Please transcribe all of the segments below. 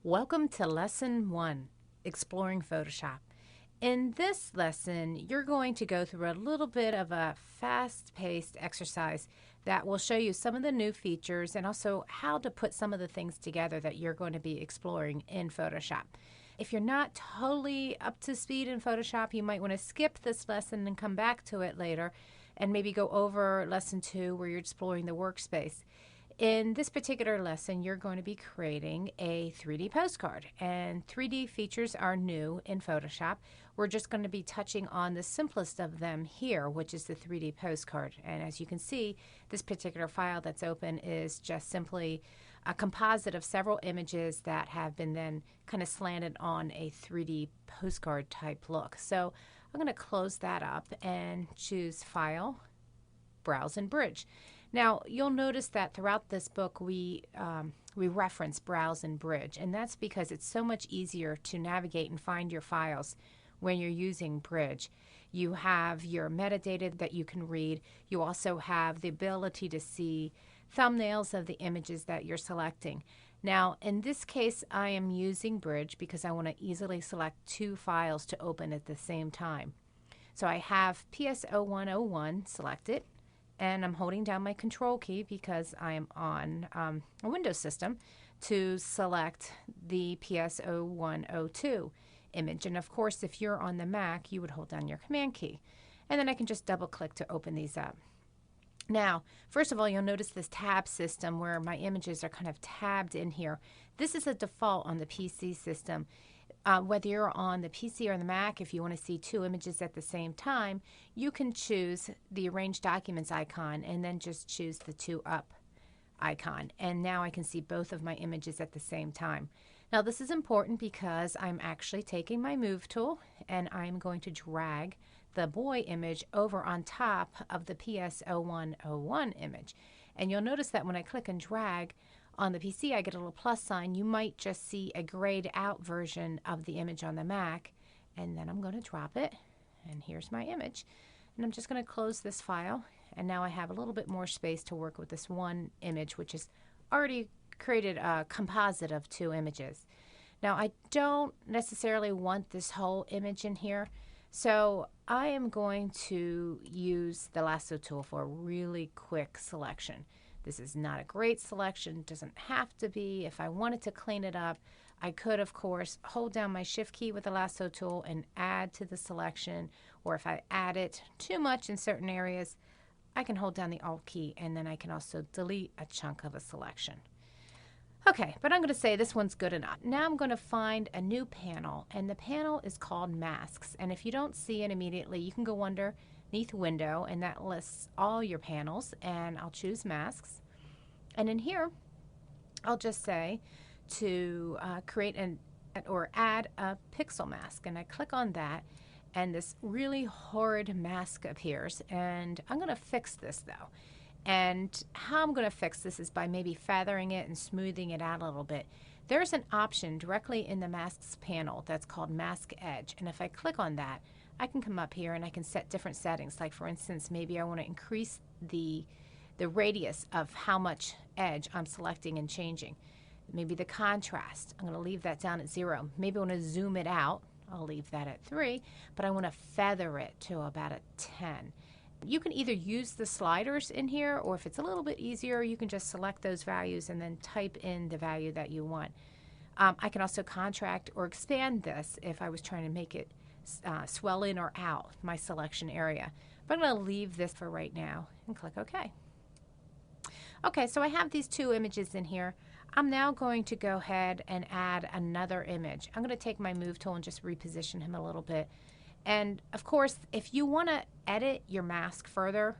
Welcome to Lesson 1, Exploring Photoshop. In this lesson, you're going to go through a little bit of a fast-paced exercise that will show you some of the new features and also how to put some of the things together that you're going to be exploring in Photoshop. If you're not totally up to speed in Photoshop, you might want to skip this lesson and come back to it later and maybe go over Lesson 2 where you're exploring the workspace. In this particular lesson, you're going to be creating a 3D postcard, and 3D features are new in Photoshop. We're just going to be touching on the simplest of them here, which is the 3D postcard. And as you can see, this particular file that's open is just simply a composite of several images that have been then kind of slanted on a 3D postcard type look. So I'm going to close that up and choose File, Browse and Bridge. Now, you'll notice that throughout this book we reference Browse and Bridge, and that's because it's so much easier to navigate and find your files when you're using Bridge. You have your metadata that you can read. You also have the ability to see thumbnails of the images that you're selecting. Now, in this case, I am using Bridge because I want to easily select two files to open at the same time. So I have PS0101 selected, and I'm holding down my control key because I am on a Windows system to select the PS0102 image. And of course, if you're on the Mac, you would hold down your command key. And then I can just double click to open these up. Now, first of all, you'll notice this tab system where my images are kind of tabbed in here. This is a default on the PC system. Whether you're on the PC or the Mac, if you want to see two images at the same time, you can choose the Arrange Documents icon and then just choose the two up icon. And now I can see both of my images at the same time. Now this is important because I'm actually taking my Move tool and I'm going to drag the boy image over on top of the PS0101 image. And you'll notice that when I click and drag on the PC, I get a little plus sign. You might just see a grayed out version of the image on the Mac. And then I'm going to drop it. And here's my image. And I'm just going to close this file. And now I have a little bit more space to work with this one image, which has already created a composite of two images. Now, I don't necessarily want this whole image in here. So I am going to use the lasso tool for a really quick selection. This is not a great selection, doesn't have to be. If I wanted to clean it up, I could, of course, hold down my Shift key with the lasso tool and add to the selection. Or if I add it too much in certain areas, I can hold down the Alt key and then I can also delete a chunk of a selection. Okay, but I'm going to say this one's good enough. Now I'm going to find a new panel, and the panel is called Masks. And if you don't see it immediately, you can go underneath Window, and that lists all your panels, and I'll choose Masks. And in here, I'll just say to create or add a pixel mask, and I click on that, and this really horrid mask appears, and I'm going to fix this though. And how I'm going to fix this is by maybe feathering it and smoothing it out a little bit. There's an option directly in the Masks panel that's called Mask Edge. And if I click on that, I can come up here and I can set different settings. Like for instance, maybe I want to increase the radius of how much edge I'm selecting and changing. Maybe the contrast, I'm going to leave that down at 0. Maybe I want to zoom it out. I'll leave that at 3. But I want to feather it to about a 10. You can either use the sliders in here, or if it's a little bit easier, you can just select those values and then type in the value that you want. I can also contract or expand this if I was trying to make it swell in or out my selection area. But I'm going to leave this for right now and click OK. Okay, so I have these two images in here. I'm now going to go ahead and add another image. I'm going to take my Move tool and just reposition him a little bit. And of course, if you want to edit your mask further,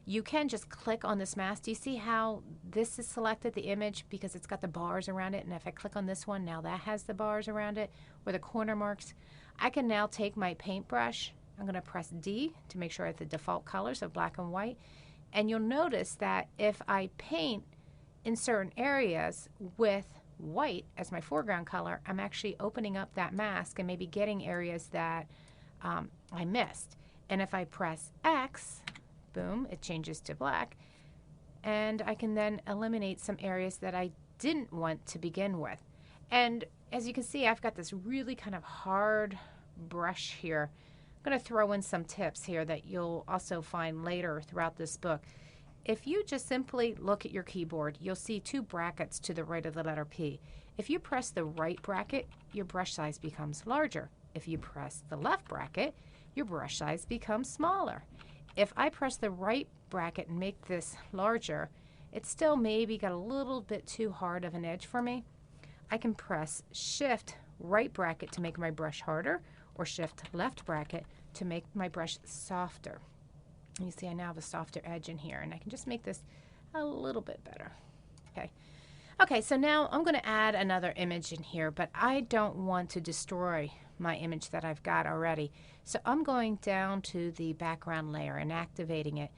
you can just click on this mask. Do you see how this is selected, the image, because it's got the bars around it? And if I click on this one, now that has the bars around it, or the corner marks. I can now take my paintbrush. I'm going to press D to make sure I have the default colors of black and white. And you'll notice that if I paint in certain areas with white as my foreground color, I'm actually opening up that mask and maybe getting areas that I missed. And if I press X, boom, it changes to black. And I can then eliminate some areas that I didn't want to begin with. And as you can see, I've got this really kind of hard brush here. I'm going to throw in some tips here that you'll also find later throughout this book. If you just simply look at your keyboard, you'll see two brackets to the right of the letter P. If you press the right bracket, your brush size becomes larger. If you press the left bracket, your brush size becomes smaller. If I press the right bracket and make this larger, it's still maybe got a little bit too hard of an edge for me. I can press Shift right bracket to make my brush harder, or Shift left bracket to make my brush softer. You see I now have a softer edge in here, and I can just make this a little bit better. Okay, so now I'm going to add another image in here, but I don't want to destroy my image that I've got already. So I'm going down to the background layer and activating it,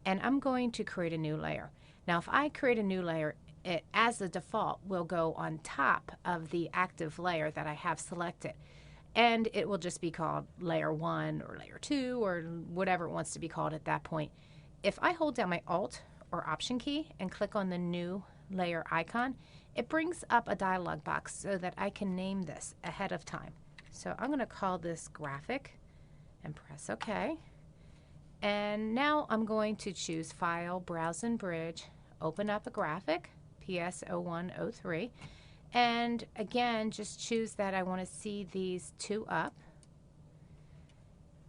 and I'm going to create a new layer. Now if I create a new layer, it as the default will go on top of the active layer that I have selected, and it will just be called layer 1 or layer 2 or whatever it wants to be called at that point. If I hold down my Alt or Option key and click on the new layer icon, it brings up a dialog box so that I can name this ahead of time. So I'm going to call this graphic and press OK. And now I'm going to choose File, Browse and Bridge, open up a graphic, PS0103, and again just choose that I want to see these two up.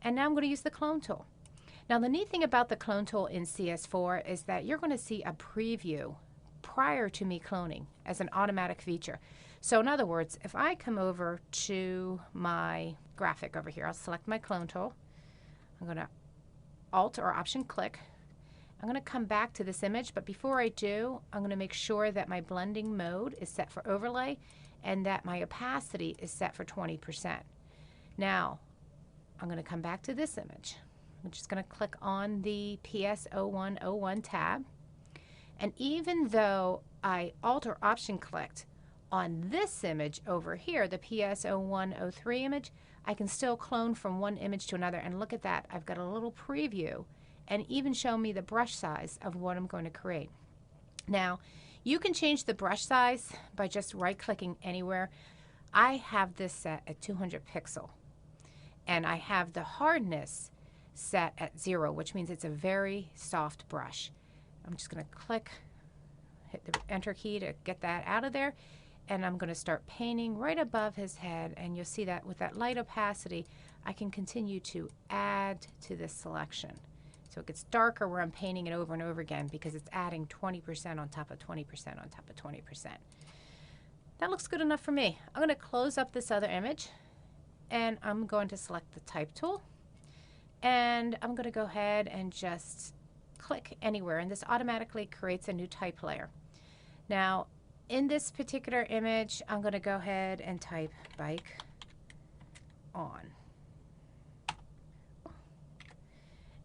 And now I'm going to use the clone tool. Now the neat thing about the clone tool in CS4 is that you're going to see a preview prior to me cloning as an automatic feature. So in other words, if I come over to my graphic over here, I'll select my clone tool. I'm going to Alt or Option click. I'm going to come back to this image, but before I do, I'm going to make sure that my blending mode is set for overlay and that my opacity is set for 20%. Now, I'm going to come back to this image. I'm just going to click on the PS0101 tab. And even though I Alt or Option clicked on this image over here, the PS0103 image, I can still clone from one image to another. And look at that, I've got a little preview and even show me the brush size of what I'm going to create. Now, you can change the brush size by just right-clicking anywhere. I have this set at 200 pixel, and I have the hardness set at 0, which means it's a very soft brush. I'm just going to click, hit the Enter key to get that out of there, and I'm going to start painting right above his head, and you'll see that with that light opacity, I can continue to add to this selection. So it gets darker where I'm painting it over and over again because it's adding 20% on top of 20% on top of 20%. That looks good enough for me. I'm going to close up this other image, and I'm going to select the Type tool, and I'm going to go ahead and just click anywhere, and this automatically creates a new type layer. Now, in this particular image, I'm going to go ahead and type bike on.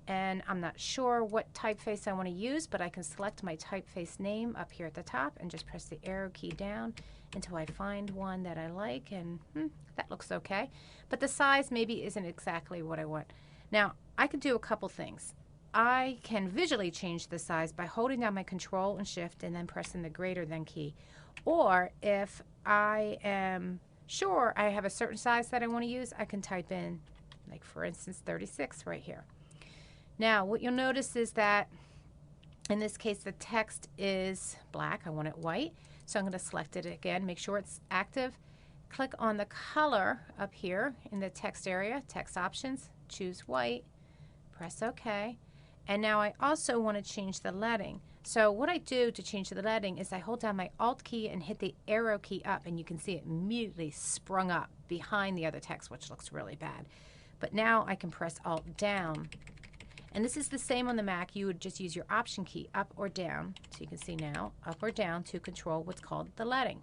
And I'm not sure what typeface I want to use, but I can select my typeface name up here at the top and just press the arrow key down until I find one that I like, and that looks okay. But the size maybe isn't exactly what I want. Now, I could do a couple things. I can visually change the size by holding down my Control and Shift and then pressing the greater than key. Or if I am sure I have a certain size that I want to use, I can type in, like for instance, 36 right here. Now, what you'll notice is that in this case the text is black. I want it white. So I'm going to select it again, make sure it's active. Click on the color up here in the text area, text options, choose white, press OK. And now I also want to change the leading. So what I do to change the leading is I hold down my Alt key and hit the arrow key up, and you can see it immediately sprung up behind the other text, which looks really bad. But now I can press Alt down. And this is the same on the Mac. You would just use your Option key up or down, so you can see now, up or down to control what's called the leading.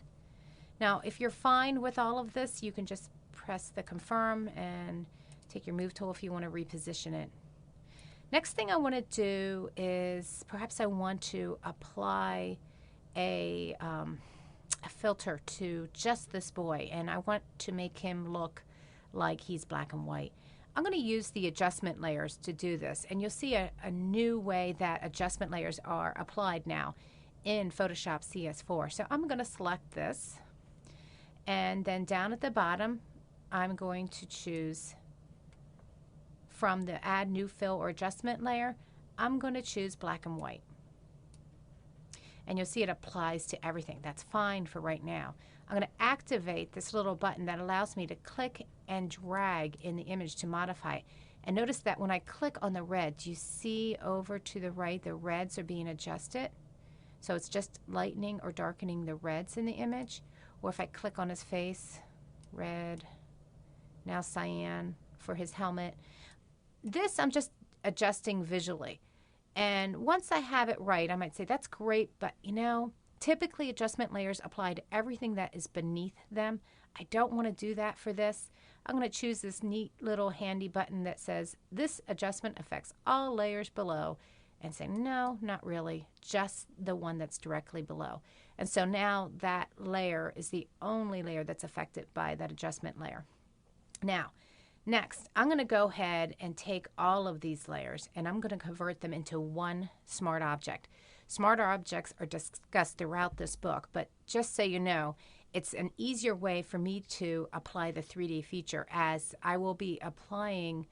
Now, if you're fine with all of this, you can just press the confirm and take your move tool if you want to reposition it. Next thing I want to do is perhaps I want to apply a filter to just this boy, and I want to make him look like he's black and white. I'm going to use the adjustment layers to do this, and you'll see a new way that adjustment layers are applied now in Photoshop CS4. So I'm going to select this, And then down at the bottom, I'm going to choose from the Add New Fill or Adjustment layer, I'm going to choose black and white. And you'll see it applies to everything. That's fine for right now. I'm going to activate this little button that allows me to click and drag in the image to modify it. And notice that when I click on the red, do you see over to the right the reds are being adjusted? So it's just lightening or darkening the reds in the image. Or if I click on his face, red, now cyan for his helmet. This I'm just adjusting visually. And once I have it right, I might say, that's great, but you know, typically adjustment layers apply to everything that is beneath them. I don't want to do that for this. I'm going to choose this neat little handy button that says, this adjustment affects all layers below, and say, no, not really, just the one that's directly below. And so now that layer is the only layer that's affected by that adjustment layer. Now, next, I'm going to go ahead and take all of these layers and I'm going to convert them into one smart object. Smart objects are discussed throughout this book, but just so you know, it's an easier way for me to apply the 3D feature, as I will be applying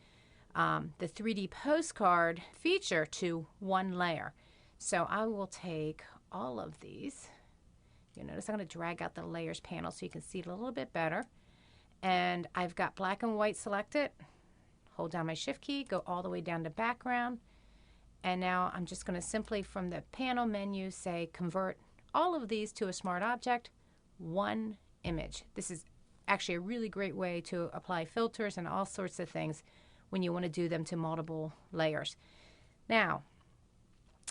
the 3D postcard feature to one layer. So I will take all of these. You'll notice I'm going to drag out the layers panel so you can see it a little bit better. And I've got black and white selected. Hold down my shift key, go all the way down to background. And now I'm just going to simply from the panel menu say convert all of these to a smart object, one image. This is actually a really great way to apply filters and all sorts of things when you want to do them to multiple layers. Now,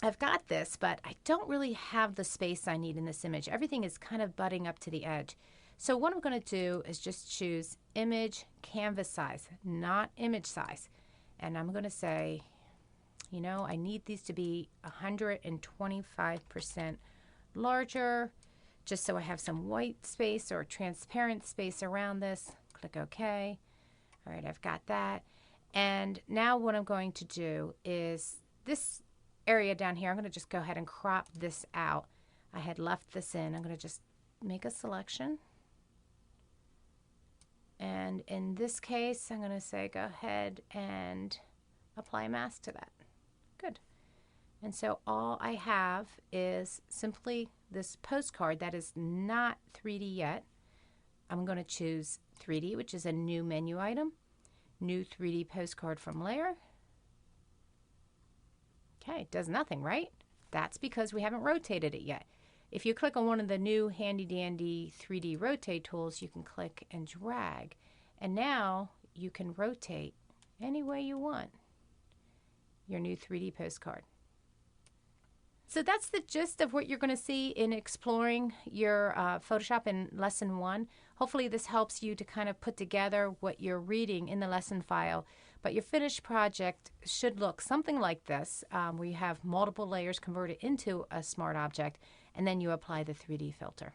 I've got this, but I don't really have the space I need in this image. Everything is kind of butting up to the edge. So what I'm going to do is just choose image canvas size, not image size. And I'm going to say, you know, I need these to be 125% larger, just so I have some white space or transparent space around this. Click OK. All right, I've got that. And now what I'm going to do is this area down here, I'm going to just go ahead and crop this out. I had left this in. I'm going to just make a selection. And in this case, I'm going to say go ahead and apply mask to that. Good. And so all I have is simply this postcard that is not 3D yet. I'm going to choose 3D, which is a new menu item. New 3D postcard from layer. Okay, it does nothing, right? That's because we haven't rotated it yet. If you click on one of the new handy dandy 3D rotate tools, you can click and drag. And now you can rotate any way you want your new 3D postcard. So that's the gist of what you're going to see in exploring your Photoshop in Lesson 1. Hopefully this helps you to kind of put together what you're reading in the lesson file. But your finished project should look something like this, where you have multiple layers converted into a smart object, and then you apply the 3D filter.